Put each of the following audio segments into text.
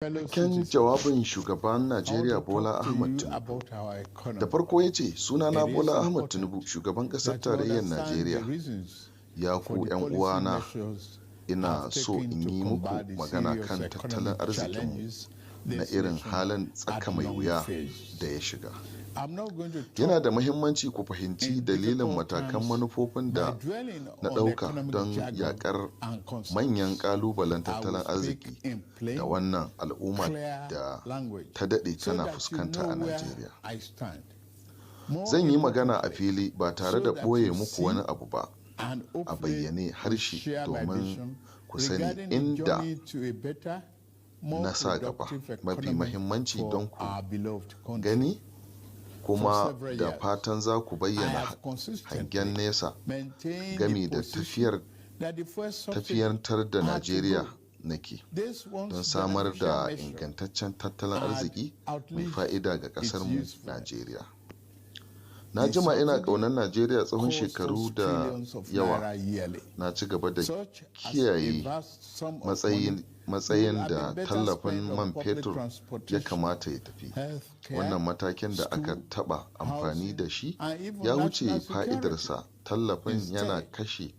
Cikakken jawabin shugaban Najeriya Bola Ahmad Tinubu. Da farko ya ce, sunana Bola Ahmad Tinubu, shugaban ƙasar tarayyar Najeriya. Ya ku 'yan uwana, ina so in yi muku magana kan tattalin arzikinmu na irin halin tsaka mai wuya da ya shiga. Yana da muhimmanci ku fahimci dalilin matakan manufofin da na ɗauka don yaƙar manyan ƙalubalen tattalin arziki da wannan al'umma da ta daɗe tana fuskanta a Najeriya. Zan yi magana a fili ba tare da ɓoye muku wani abu ba, a bayyane harshe domin ku sani inda na sa gaba mafi mahimmanci don ku gani kuma da fatan za ku bayyana hangen nesa game da tafiyantar da Najeriya nake don samar da ingantaccen tattalin arziki mai fa'ida ga ƙasarmu Najeriya. Na jima ina ƙaunar Najeriya tsawon shekaru da yawa. Na ci gaba da kiyaye matsayin da tallafin man fetur ya kamata ya tafi. Wannan matakin da aka taɓa amfani da shi ya wuce fa'idarsa. Tallafin yana kashe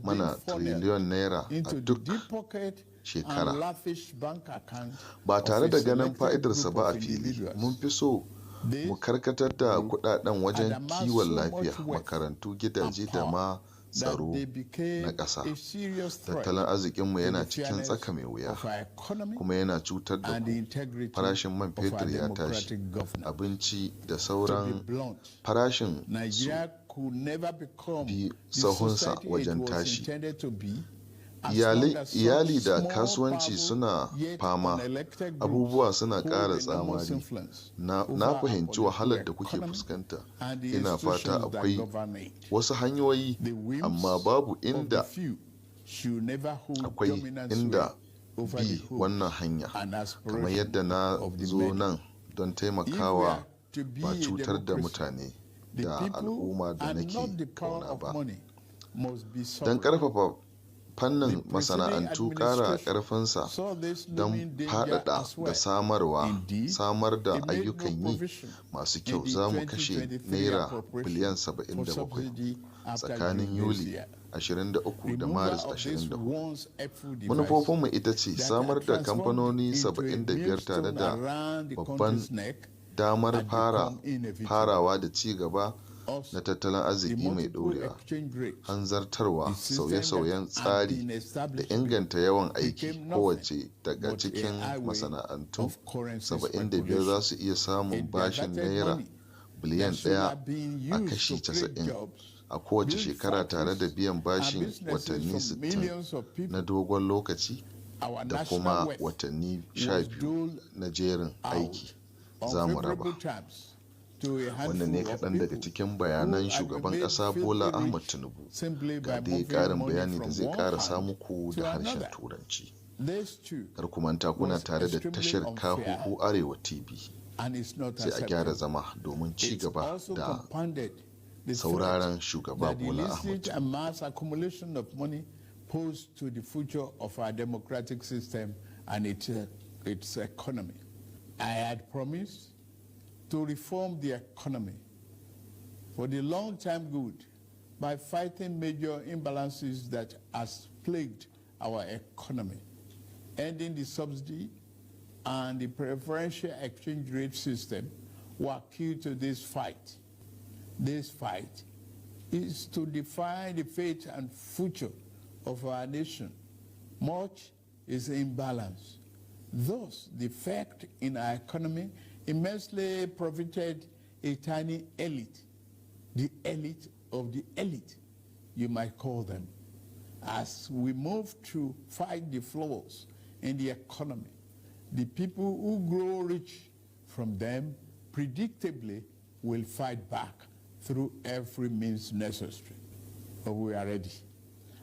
mana tiriliyon naira a duk shekara ba tare da ganin fa'idarsa ba a fili. Mun fi so mu karkatar da kudaden wajen kiwon lafiya, makarantu, gidaje da ma tsaro na ƙasa. Tattalin arzikinmu yana cikin tsaka mai wuya kuma yana cutar da ku. Farashin man fetur ya tashi, abinci da sauran farashin su bi sahunsa wajen tashi. Iyali da kasuwanci suna fama, abubuwa suna ƙara tsamari. Na fahimci wahalar da kuke fuskanta. Ina fata akwai wasu hanyoyi, amma babu inda bi wannan hanya. Kamar yadda na zo nan don taimakawa, ba cutar da mutane da al'umma da nake kauna ba. Don ƙarfafa fannin masana'antu, ƙara ƙarfinsa don faɗaɗa da samar da ayyukan yi masu kyau, za mu kashe naira biliyan 77 tsakanin Yuli 23 da Maris 24. Manufofinmu ita ce samar da kamfanoni 75 tare da babban damar farawa da ci gaba na tattalin arziki mai ɗorewa, hanzartarwa sauye-sauyen tsari da inganta yawan aiki. Kowace daga cikin masana'antu 75 za su iya samun bashin naira biliyan 1 a kashi 90 a kowace shekara, tare da biyan bashin watanni 60 na dogon lokaci da kuma watanni 12 na jerin aiki za mu raba. Wannan ne kaɗan daga cikin bayanan shugaban ƙasa Bola Ahmad Tinubu. Ga dai ƙarin bayani da zai ƙara samu ku da harshen Turanci. Kar ku manta kuna tare da tashar Kahuhu Arewa TV. Sai a gyara zama domin ci gaba da sauraron shugaba Bola Ahmad Tinubu. Posed to the future of our democratic system and its economy. I had promised to reform the economy for the long-term good by fighting major imbalances that has plagued our economy. Ending the subsidy and the preferential exchange rate system were key to this fight. This fight is to define the fate and future of our nation. Much is imbalanced. Thus, the effect in our economy immensely profited a tiny elite, the elite of the elite, you might call them. As we move to fight the flaws in the economy, the people who grow rich from them predictably will fight back through every means necessary. But we are ready.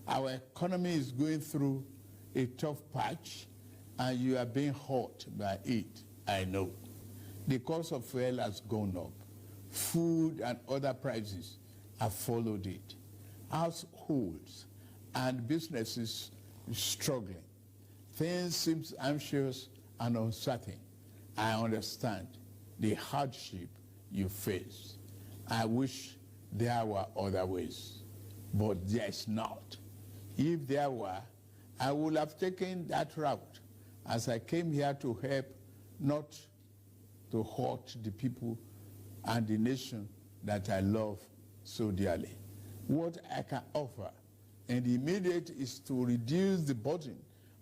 Our economy is going through a tough patch, and you are being hurt by it, I know. The cost of fuel has gone up. Food and other prices have followed it. Households and businesses struggling. Things seem anxious and uncertain. I understand the hardship you face. I wish there were other ways, but there is not. If there were, I would have taken that route, as I came here to help, not to hurt the people and the nation that I love so dearly. What I can offer in the immediate is to reduce the burden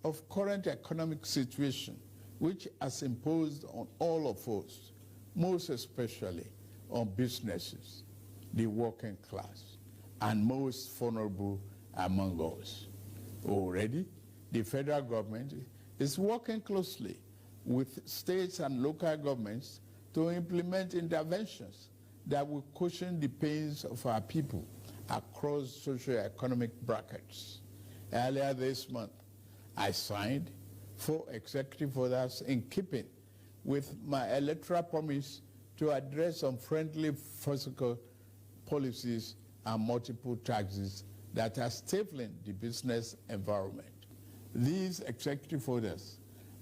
of current economic situation, which has imposed on all of us, most especially on businesses, the working class, and most vulnerable among us. Already, the federal government is working closely with states and local governments to implement interventions that will cushion the pains of our people across socio-economic brackets. Earlier this month, I signed 4 executive orders in keeping with my electoral promise to address unfriendly fiscal policies and multiple taxes that are stifling the business environment. These executive orders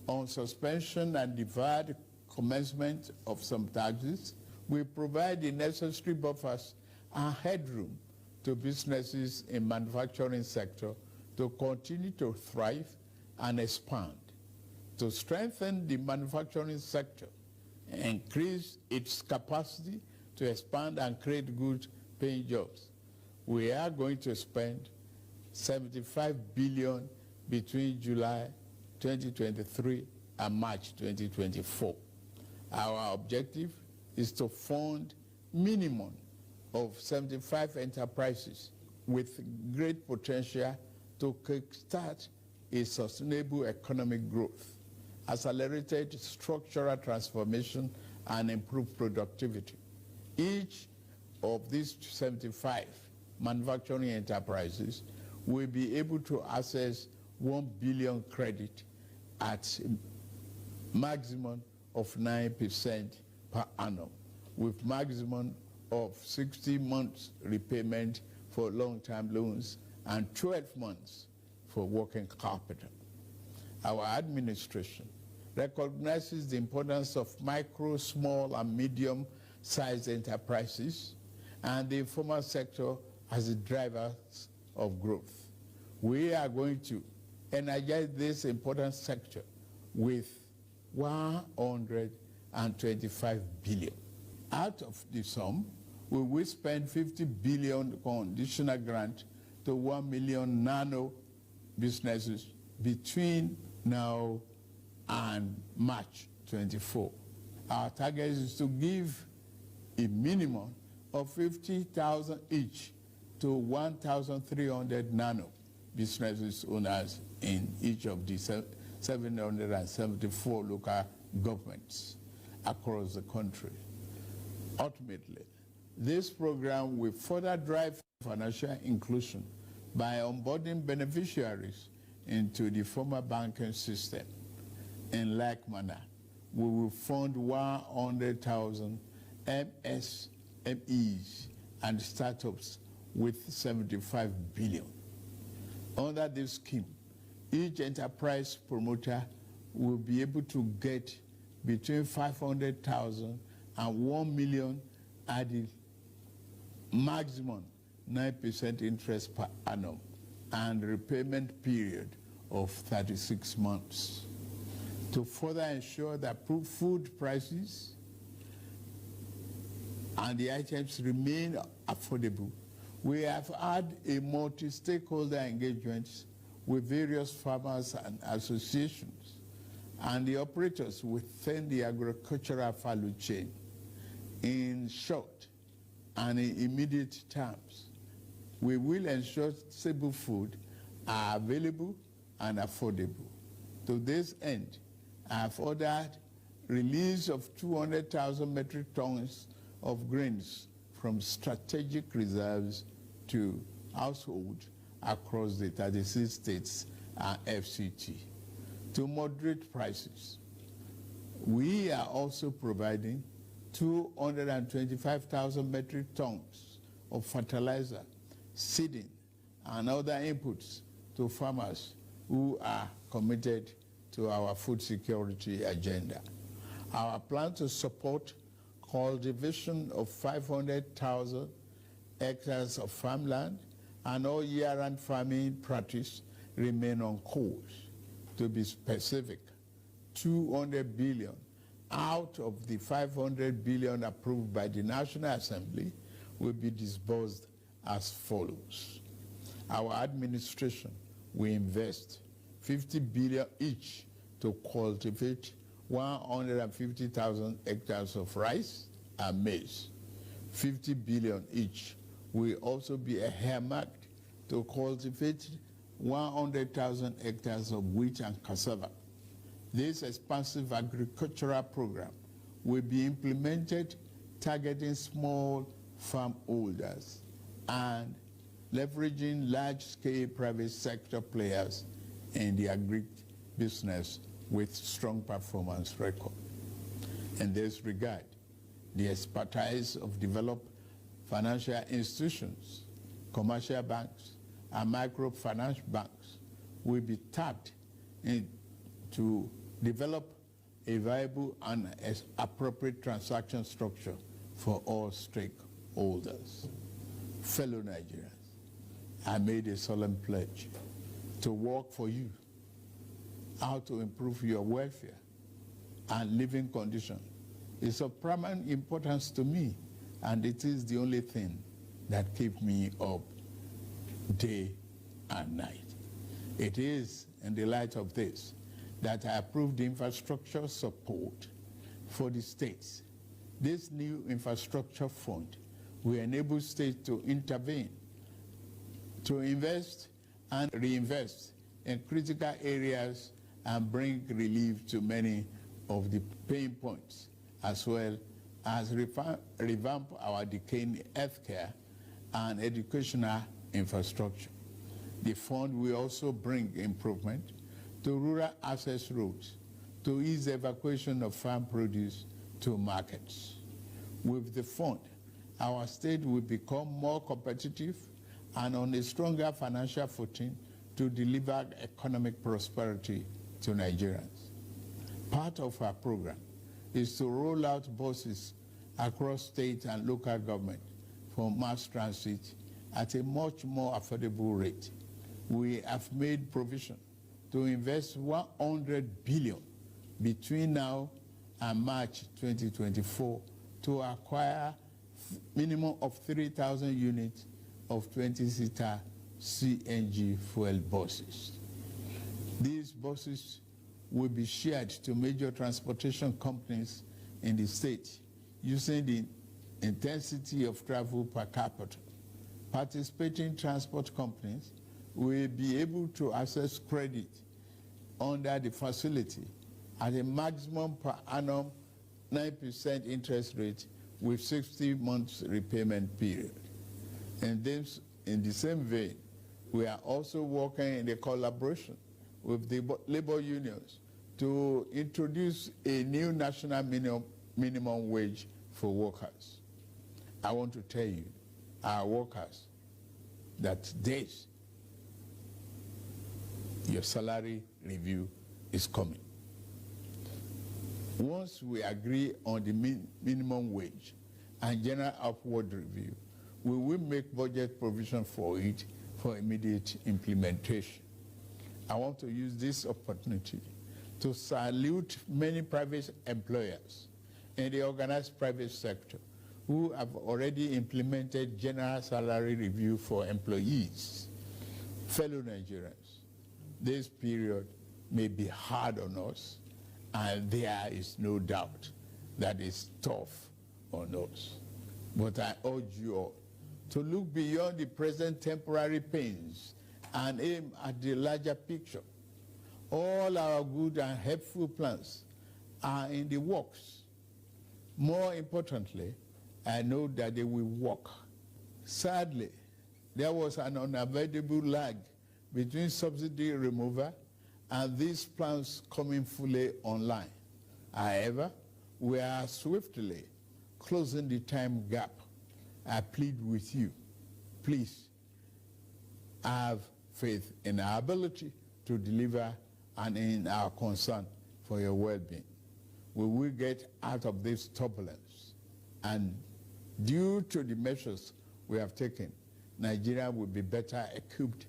on suspension and deferred commencement of some taxes will provide the necessary buffers and headroom to businesses in manufacturing sector to continue to thrive and expand. To strengthen the manufacturing sector, increase its capacity to expand and create good paying jobs, we are going to spend $75 billion between July 2023 and March 2024. Our objective is to fund minimum of 75 enterprises with great potential to kickstart a sustainable economic growth, accelerated structural transformation, and improved productivity. Each of these 75 manufacturing enterprises will be able to access 1 billion credit at maximum of 9% per annum, with maximum of 60 months repayment for long-term loans and 12 months for working capital. Our administration recognizes the importance of micro, small, and medium-sized enterprises and the informal sector as the drivers of growth. We are going to energize this important sector with $125 billion. Out of the sum, we will spend $50 billion conditional grant to 1 million nano businesses between now and March 24. Our target is to give a minimum of 50,000 each to 1,300 nano businesses owners in each of the 774 local governments across the country. Ultimately, this program will further drive financial inclusion by onboarding beneficiaries into the formal banking system. In like manner, we will fund 100,000 MSMEs and startups with $75 billion. Under this scheme, each enterprise promoter will be able to get between 500,000 and 1 million at the maximum 9% interest per annum and repayment period of 36 months. To further ensure that food prices and the items remain affordable, we have had a multi-stakeholder engagement with various farmers and associations and the operators within the agricultural value chain. In short and in immediate terms, we will ensure stable food are available and affordable. To this end, I have ordered release of 200,000 metric tons of grains from strategic reserves to households across the 36 states and FCT. To moderate prices, we are also providing 225,000 metric tons of fertilizer, seeding, and other inputs to farmers who are committed to our food security agenda. Our plan to support cultivation of 500,000 hectares of farmland and all year-round farming practice remain on course. To be specific, 200 billion out of the 500 billion approved by the National Assembly will be disbursed as follows. Our administration will invest 50 billion each to cultivate 150,000 hectares of rice and maize. 50 billion each will also be earmarked to cultivate 100,000 hectares of wheat and cassava. This expansive agricultural program will be implemented targeting small farm holders and leveraging large-scale private sector players in the agri-business with strong performance record. In this regard, the expertise of developed financial institutions, commercial banks, and microfinance banks will be tapped to develop a viable and appropriate transaction structure for all stakeholders. Fellow Nigerians, I made a solemn pledge to work for you, how to improve your welfare and living condition. It's of paramount importance to me, and it is the only thing that keeps me up day and night. It is in the light of this that I approved the infrastructure support for the states. This new infrastructure fund will enable states to intervene, to invest and reinvest in critical areas and bring relief to many of the pain points, as well as revamp our decaying healthcare and educational infrastructure. The fund will also bring improvement to rural access roads to ease the evacuation of farm produce to markets. With the fund, our state will become more competitive and on a stronger financial footing to deliver economic prosperity to Nigerians. Part of our program is to roll out buses across state and local government for mass transit at a much more affordable rate. We have made provision to invest 100 billion between now and March 2024 to acquire minimum of 3,000 units of 20-seater CNG fuel buses. These buses will be shared to major transportation companies in the state using the intensity of travel per capita. Participating transport companies will be able to access credit under the facility at a maximum per annum 9% interest rate with 60 months repayment period. And then, in the same vein, we are also working in a collaboration with the labor unions to introduce a new national minimum wage for workers. I want to tell you, our workers, that this, your salary review is coming. Once we agree on the minimum wage and general upward review, we will make budget provision for it for immediate implementation. I want to use this opportunity to salute many private employers in the organized private sector who have already implemented general salary review for employees. Fellow Nigerians, this period may be hard on us, and there is no doubt that it's tough on us. But I urge you all to look beyond the present temporary pains and aim at the larger picture. All our good and helpful plans are in the works. More importantly, I know that they will work. Sadly, there was an unavoidable lag between subsidy removal and these plans coming fully online. However, we are swiftly closing the time gap. I plead with you, please have faith in our ability to deliver and in our concern for your well-being. We will get out of this turbulence, and due to the measures we have taken, Nigeria will be better equipped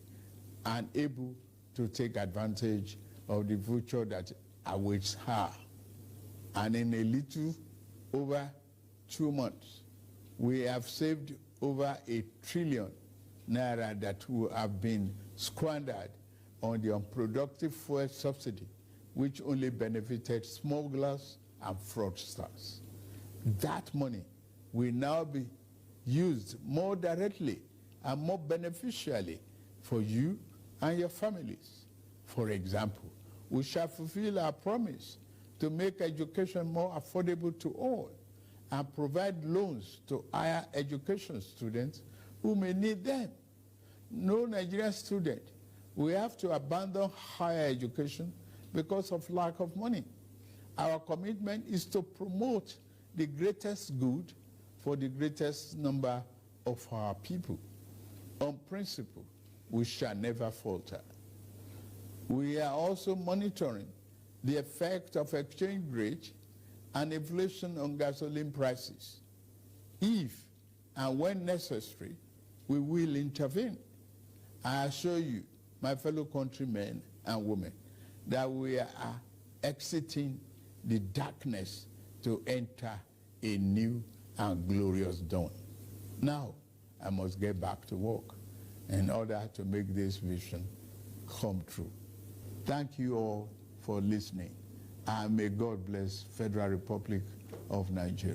and able to take advantage of the future that awaits her. And in a little over 2 months, we have saved over ₦1 trillion that would have been squandered on the unproductive fuel subsidy, which only benefited smugglers and fraudsters. That money will now be used more directly and more beneficially for you and your families. For example, we shall fulfill our promise to make education more affordable to all and provide loans to higher education students who may need them. No Nigerian student will have to abandon higher education because of lack of money. Our commitment is to promote the greatest good for the greatest number of our people. On principle, we shall never falter. We are also monitoring the effect of exchange rate and inflation on gasoline prices. If and when necessary, we will intervene. I assure you, my fellow countrymen and women, that we are exiting the darkness to enter a new and glorious dawn. Now, I must get back to work in order to make this vision come true. Thank you all for listening, and may God bless Federal Republic of Nigeria.